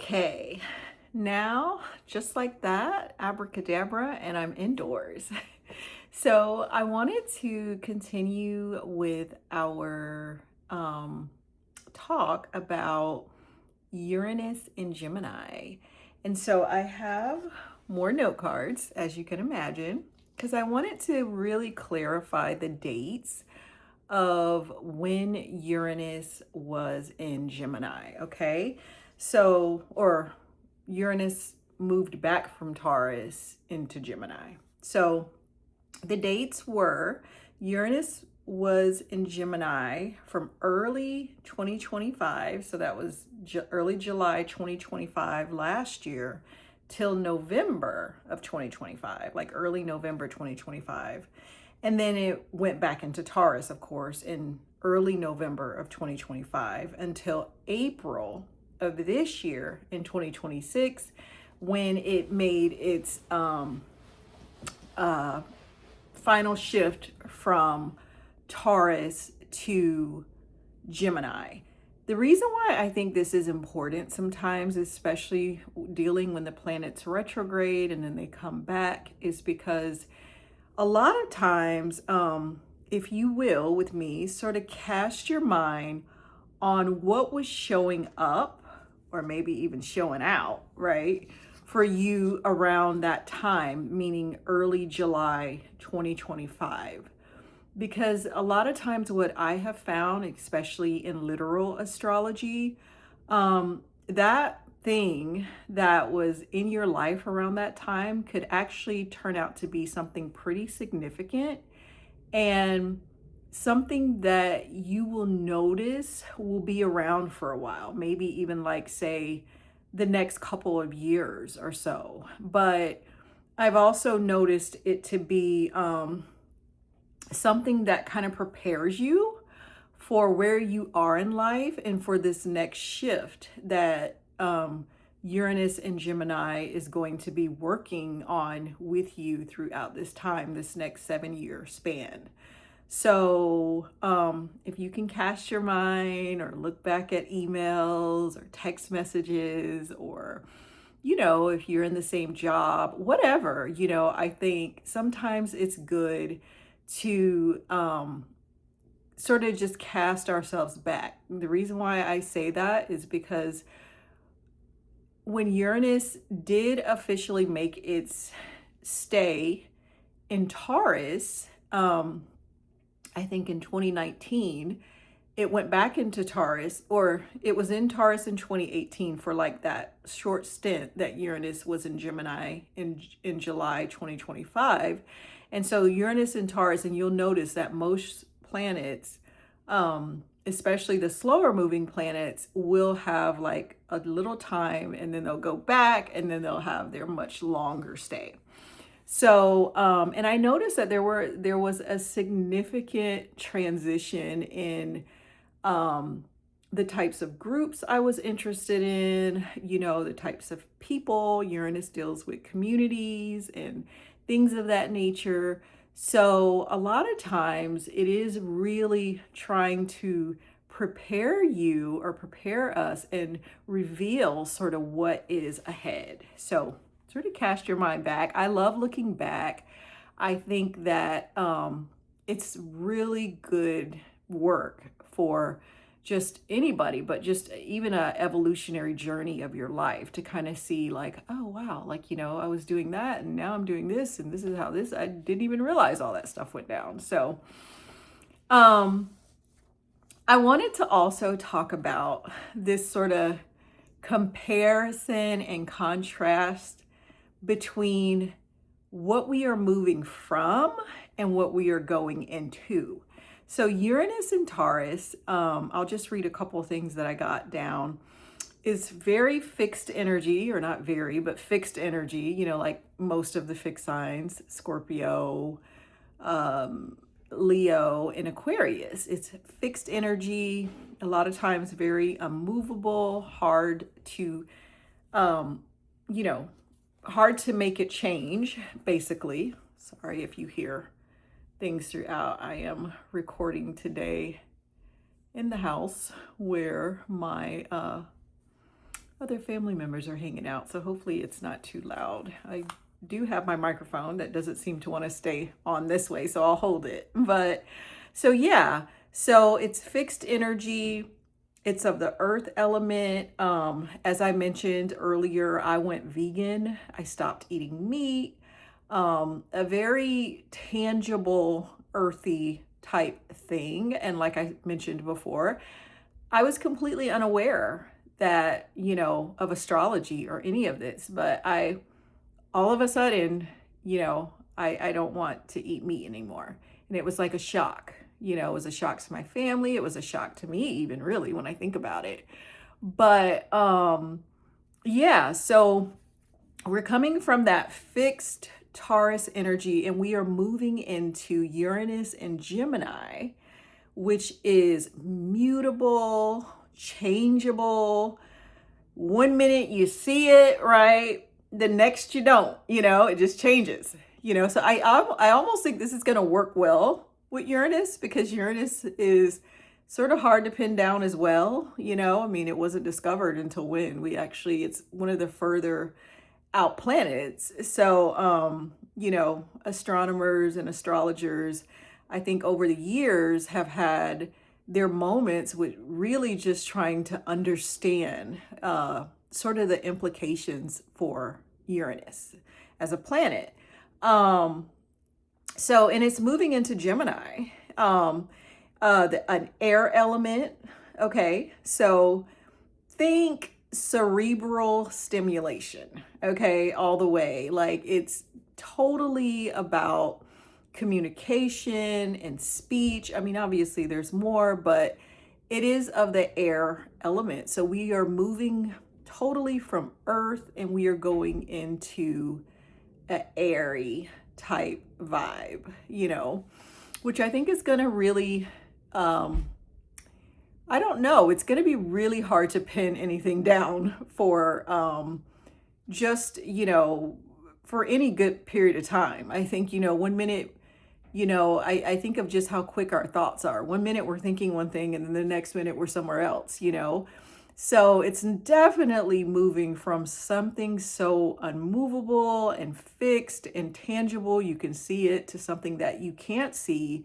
Okay, now just like that, abracadabra, and I'm indoors. So I wanted to continue with our talk about Uranus in Gemini. And so I have more note cards, as you can imagine, because I wanted to really clarify the dates of when Uranus was in Gemini, okay? So, or Uranus moved back from Taurus into Gemini. So the dates were Uranus was in Gemini from early 2025, so that was early July 2025 last year, till November of 2025, like early November 2025. And then it went back into Taurus, of course, in early November of 2025 until April of this year in 2026, when it made its final shift from Taurus to Gemini. The reason why I think this is important sometimes, especially dealing when the planets retrograde and then they come back, is because a lot of times, if you will, with me, sort of cast your mind on what was showing up or maybe even showing out, right, for you around that time, meaning early July 2025. Because a lot of times, what I have found, especially in literal astrology, that thing that was in your life around that time could actually turn out to be something pretty significant and something that you will notice will be around for a while, maybe even like, say, the next couple of years or so. But I've also noticed it to be something that kind of prepares you for where you are in life and for this next shift that Uranus and Gemini is going to be working on with you throughout this time, this next 7-year span. So if you can cast your mind or look back at emails or text messages, or, if you're in the same job, whatever, I think sometimes it's good to sort of just cast ourselves back. The reason why I say that is because when Uranus did officially make its stay in Taurus, I think in 2019, it went back into Taurus, or it was in Taurus in 2018 for like that short stint that Uranus was in Gemini in July 2025. And so Uranus in Taurus, and you'll notice that most planets, especially the slower moving planets, will have like a little time and then they'll go back and then they'll have their much longer stay. So, and I noticed that there was a significant transition in the types of groups I was interested in, the types of people. Uranus deals with communities and things of that nature. So a lot of times it is really trying to prepare you or prepare us and reveal sort of what is ahead. So sort of cast your mind back. I love looking back. I think that it's really good work for just anybody, but just even a evolutionary journey of your life to kind of see like, oh wow, like, I was doing that and now I'm doing this and this is how this, I didn't even realize all that stuff went down. So I wanted to also talk about this sort of comparison and contrast between what we are moving from and what we are going into. So Uranus in Taurus, I'll just read a couple of things that I got down, is very fixed energy, or not very, but fixed energy, like most of the fixed signs, Scorpio, Leo, and Aquarius. It's fixed energy, a lot of times very unmovable, hard to, hard to make it change, basically. Sorry if you hear things throughout. I am recording today in the house where my other family members are hanging out, so hopefully it's not too loud. I do have my microphone that doesn't seem to want to stay on this way, so I'll hold it. But so yeah, so it's fixed energy. It's of the earth element. As I mentioned earlier, I went vegan. I stopped eating meat. A very tangible, earthy type thing. And like I mentioned before, I was completely unaware that, of astrology or any of this, but all of a sudden, I don't want to eat meat anymore. And it was like a shock. It was a shock to my family. It was a shock to me, even really, when I think about it. But yeah, so we're coming from that fixed Taurus energy and we are moving into Uranus and Gemini, which is mutable, changeable. One minute you see it, right? The next you don't, it just changes, So I almost think this is going to work well with Uranus because Uranus is sort of hard to pin down as well. I mean, it wasn't discovered until when it's one of the further out planets. So, astronomers and astrologers, I think over the years have had their moments with really just trying to understand sort of the implications for Uranus as a planet. So, and it's moving into Gemini, an air element. Okay. So think cerebral stimulation. Okay. All the way. Like it's totally about communication and speech. I mean, obviously there's more, but it is of the air element. So we are moving totally from earth and we are going into an airy type vibe, which I think is going to really, I don't know, it's going to be really hard to pin anything down for just, for any good period of time. I think, 1 minute, I think of just how quick our thoughts are. 1 minute we're thinking one thing and then the next minute we're somewhere else, So it's definitely moving from something so unmovable and fixed and tangible, you can see it, to something that you can't see,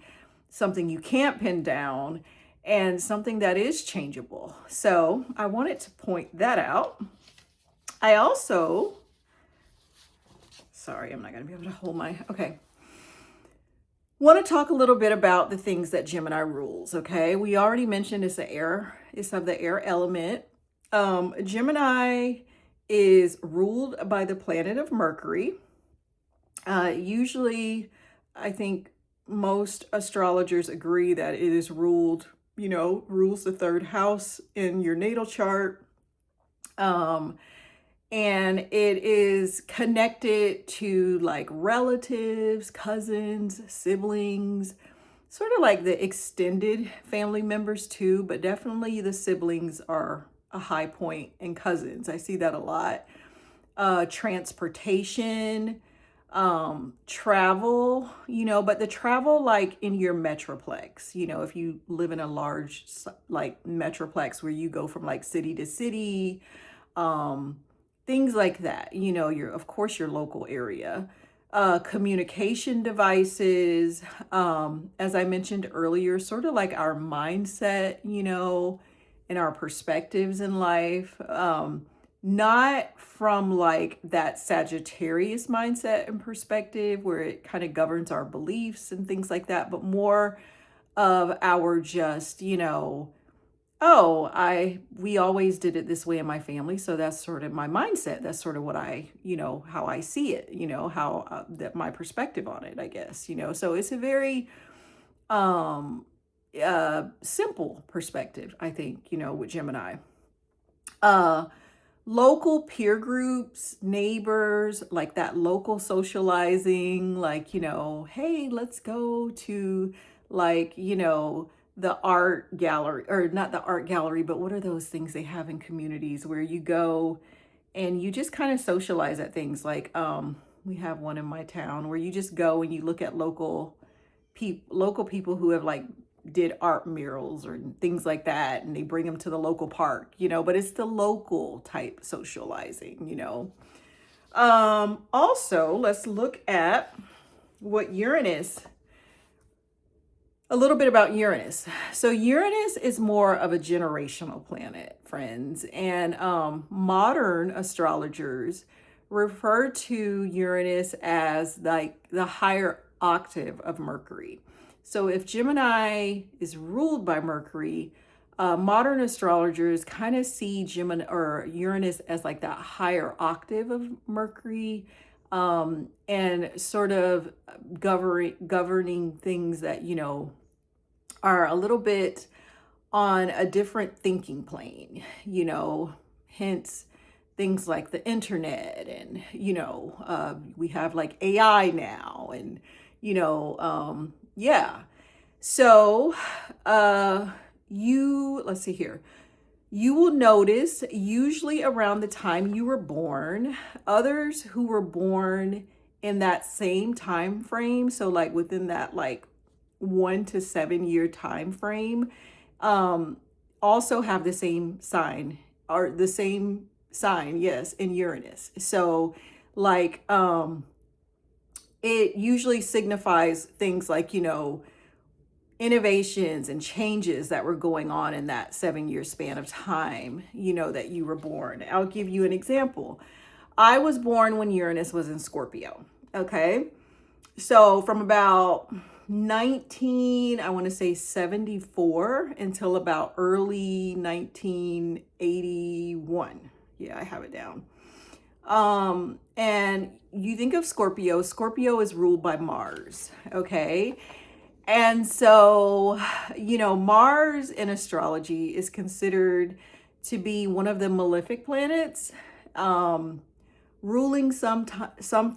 something you can't pin down, and something that is changeable. So I wanted to point that out. I also, sorry, I'm not going to be able to hold okay. Want to talk a little bit about the things that Gemini rules, okay? We already mentioned it's of the air element. Gemini is ruled by the planet of Mercury. Usually, I think most astrologers agree that it is rules the third house in your natal chart. And it is connected to like relatives, cousins, siblings, sort of like the extended family members too, but definitely the siblings are a high point, and cousins. I see that a lot. Transportation, travel, but the travel like in your metroplex, if you live in a large like metroplex where you go from like city to city, things like that, of course your local area. Communication devices, as I mentioned earlier, sort of like our mindset, and our perspectives in life, not from like that Sagittarius mindset and perspective where it kind of governs our beliefs and things like that, but more of our just, we always did it this way in my family. So that's sort of my mindset. That's sort of what how I see it, how that my perspective on it, I guess, so it's a very, simple perspective, I think, with Gemini. Local peer groups, neighbors, like that local socializing, like, hey, let's go to like, the art gallery, or not the art gallery, but what are those things they have in communities where you go and you just kind of socialize at things like, we have one in my town where you just go and you look at local people who have like did art murals or things like that, and they bring them to the local park, but it's the local type socializing, Also, let's look at what Uranus, a little bit about Uranus. So Uranus is more of a generational planet, friends, and modern astrologers refer to Uranus as like the higher octave of Mercury. So if Gemini is ruled by Mercury, modern astrologers kind of see Gemini or Uranus as like that higher octave of Mercury, and sort of governing things that are a little bit on a different thinking plane, hence things like the internet, and we have like AI now, and yeah. So let's see here. You will notice, usually around the time you were born, others who were born in that same time frame, so like within that like 1 to 7 year time frame, also have the same sign, or the same sign, yes, in Uranus. So like it usually signifies things like innovations and changes that were going on in that 7 year span of time, that you were born. I'll give you an example. I was born when Uranus was in Scorpio. Okay. So from about I want to say 74 until about early 1981. Yeah, I have it down. And you think of Scorpio is ruled by Mars. Okay. And so, Mars in astrology is considered to be one of the malefic planets, ruling some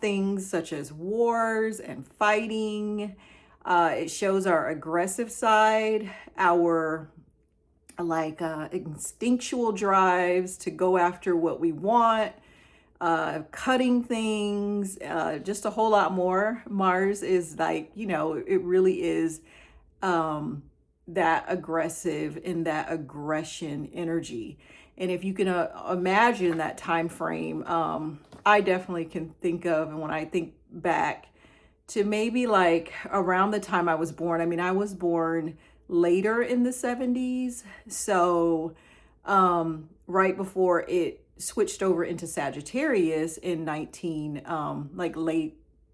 things such as wars and fighting. It shows our aggressive side, our like instinctual drives to go after what we want, cutting things, just a whole lot more. Mars is like, it really is that aggressive and that aggression energy. And if you can imagine that time frame, I definitely can think of, and when I think back to maybe like around the time I was born, I was born later in the 70s. So right before it switched over into Sagittarius in late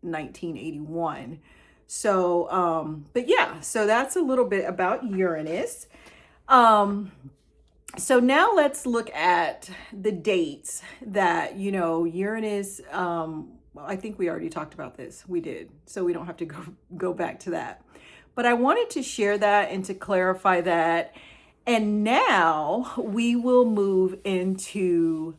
1981. So, but yeah, so that's a little bit about Uranus. So now let's look at the dates that, Uranus, I think we already talked about this. We did. So we don't have to go back to that. But I wanted to share that and to clarify that. And now we will move into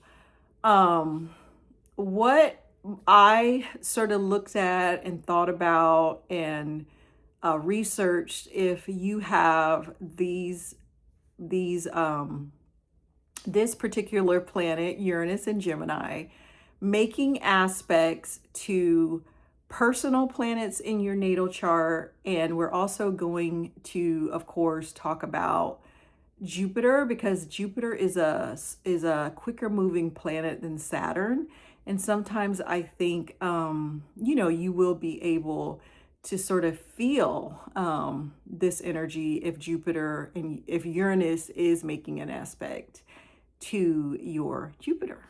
what I sort of looked at and thought about and researched if you have this particular planet, Uranus and Gemini, making aspects to personal planets in your natal chart. And we're also going to, of course, talk about Jupiter, because Jupiter is a quicker moving planet than Saturn. And sometimes I think, you will be able to sort of feel this energy if if Uranus is making an aspect to your Jupiter.